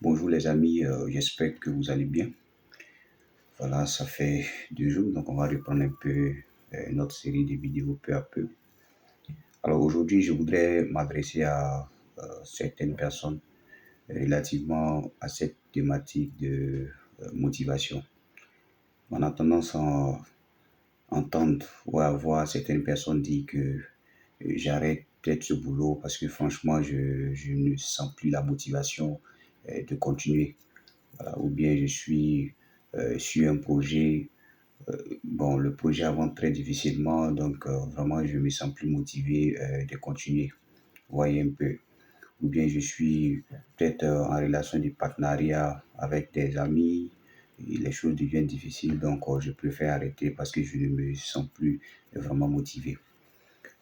Bonjour les amis, j'espère que vous allez bien. Voilà, ça fait 2 jours, donc on va reprendre un peu notre série de vidéos peu à peu. Alors aujourd'hui, je voudrais m'adresser à certaines personnes relativement à cette thématique de motivation. On a tendance à entendre ou à voir certaines personnes dire que j'arrête peut-être ce boulot parce que franchement, je ne sens plus la motivation de continuer. Voilà, ou bien je suis sur un projet. Bon, le projet avance très difficilement, donc vraiment, je me sens plus motivé de continuer. Vous voyez un peu. Ou bien je suis peut-être en relation de partenariat avec des amis, et les choses deviennent difficiles, donc je préfère arrêter parce que je ne me sens plus vraiment motivé.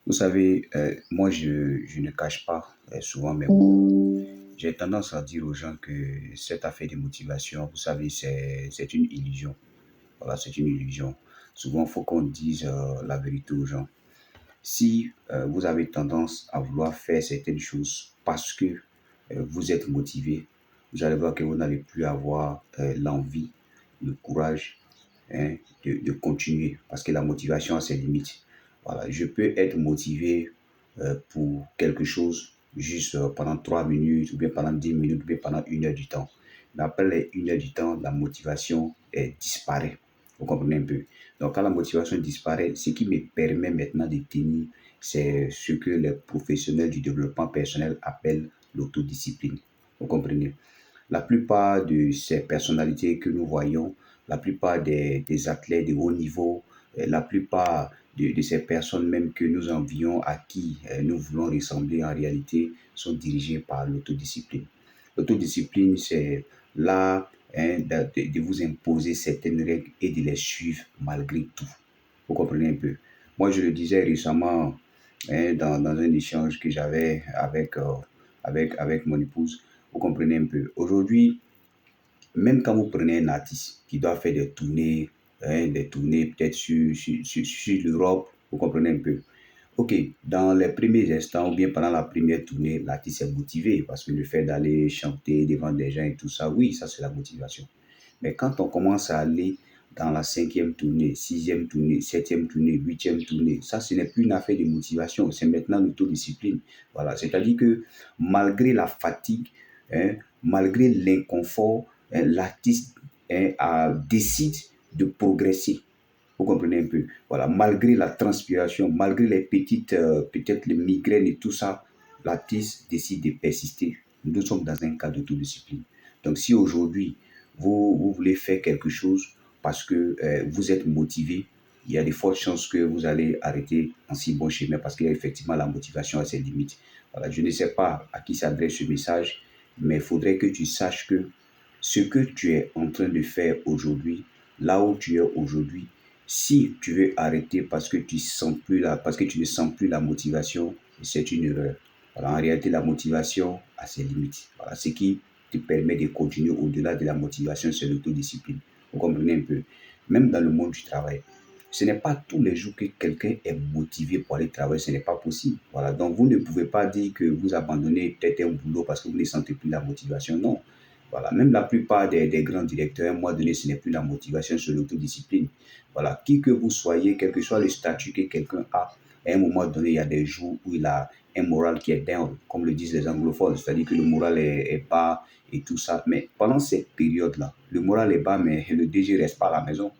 Vous savez, moi, je ne cache pas souvent mes mots. J'ai tendance à dire aux gens que cette affaire de motivation, vous savez, c'est une illusion. Voilà, c'est une illusion. Souvent, il faut qu'on dise la vérité aux gens. Si vous avez tendance à vouloir faire certaines choses parce que vous êtes motivé, vous allez voir que vous n'allez plus avoir l'envie, le courage hein, de continuer parce que la motivation a ses limites. Voilà, je peux être motivé pour quelque chose juste pendant 3 minutes ou bien pendant 10 minutes ou bien pendant 1 heure du temps. Mais après les 1 heure du temps, la motivation disparaît. Vous comprenez un peu? Donc, quand la motivation disparaît, ce qui me permet maintenant de tenir, c'est ce que les professionnels du développement personnel appellent l'autodiscipline. Vous comprenez? La plupart de ces personnalités que nous voyons, la plupart des athlètes de haut niveau, la plupart de ces personnes même que nous envions, à qui nous voulons ressembler en réalité, sont dirigés par l'autodiscipline. L'autodiscipline, c'est là de vous imposer certaines règles et de les suivre malgré tout. Vous comprenez un peu? Moi, je le disais récemment dans un échange que j'avais avec mon épouse. Vous comprenez un peu? Aujourd'hui, même quand vous prenez un artiste qui doit faire des tournées peut-être sur l'Europe, vous comprenez un peu. Ok, dans les premiers instants ou bien pendant la première tournée, l'artiste est motivé parce que le fait d'aller chanter devant des gens et tout ça, oui, ça c'est la motivation. Mais quand on commence à aller dans la 5e tournée, 6e tournée, 7e tournée, 8e tournée, ça ce n'est plus une affaire de motivation, c'est maintenant l'autodiscipline. Voilà, c'est-à-dire que malgré la fatigue, hein, malgré l'inconfort, l'artiste décide de progresser. Vous comprenez un peu? Voilà, malgré la transpiration, malgré les petites, peut-être les migraines et tout ça, l'artiste décide de persister. Nous sommes dans un cas d'autodiscipline. Donc, si aujourd'hui, vous voulez faire quelque chose parce que vous êtes motivé, il y a de fortes chances que vous allez arrêter en si bon chemin parce qu'il y a effectivement la motivation à ses limites. Voilà, je ne sais pas à qui s'adresse ce message, mais il faudrait que tu saches que ce que tu es en train de faire aujourd'hui, là où tu es aujourd'hui, si tu veux arrêter parce que parce que tu ne sens plus la motivation, c'est une erreur. Voilà, en réalité, la motivation a ses limites. Voilà, ce qui te permet de continuer au-delà de la motivation, c'est l'autodiscipline. Vous comprenez un peu? Même dans le monde du travail, ce n'est pas tous les jours que quelqu'un est motivé pour aller travailler, ce n'est pas possible. Voilà, donc vous ne pouvez pas dire que vous abandonnez peut-être un boulot parce que vous ne sentez plus la motivation. Non. Voilà, même la plupart des grands directeurs, à un moment donné, ce n'est plus la motivation, c'est l'autodiscipline. Voilà, qui que vous soyez, quel que soit le statut que quelqu'un a, à un moment donné, il y a des jours où il a un moral qui est down, comme le disent les anglophones, c'est-à-dire que le moral est bas et tout ça. Mais pendant cette période-là, le moral est bas, mais le DG reste pas à la maison.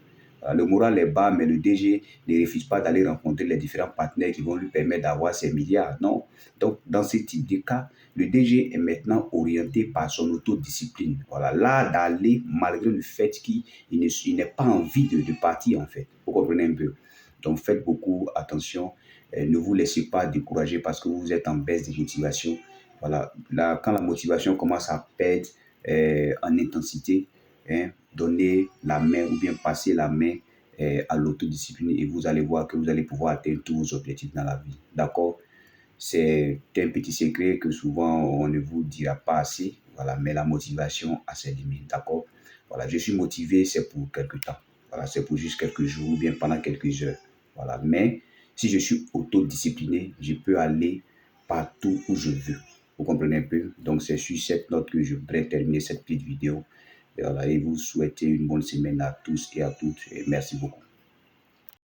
Le moral est bas, mais le DG ne refuse pas d'aller rencontrer les différents partenaires qui vont lui permettre d'avoir ses milliards. Non. Donc, dans ce type de cas, le DG est maintenant orienté par son autodiscipline. Voilà, là d'aller malgré le fait qu'il n'ait pas envie de partir en fait. Vous comprenez un peu? Donc faites beaucoup attention. Ne vous laissez pas décourager parce que vous êtes en baisse de motivation. Voilà, là, quand la motivation commence à perdre en intensité, hein, donnez la main ou bien passez la main à l'autodiscipline et vous allez voir que vous allez pouvoir atteindre tous vos objectifs dans la vie. D'accord? C'est un petit secret que souvent on ne vous dira pas assez. Voilà, mais la motivation a ses limites. D'accord? Voilà, je suis motivé, c'est pour quelque temps. Voilà, c'est pour juste quelques jours ou bien pendant quelques heures. Voilà, mais si je suis autodiscipliné, je peux aller partout où je veux. Vous comprenez un peu? Donc, c'est sur cette note que je voudrais terminer cette petite vidéo. Et voilà, et vous souhaiter une bonne semaine à tous et à toutes. Et merci beaucoup.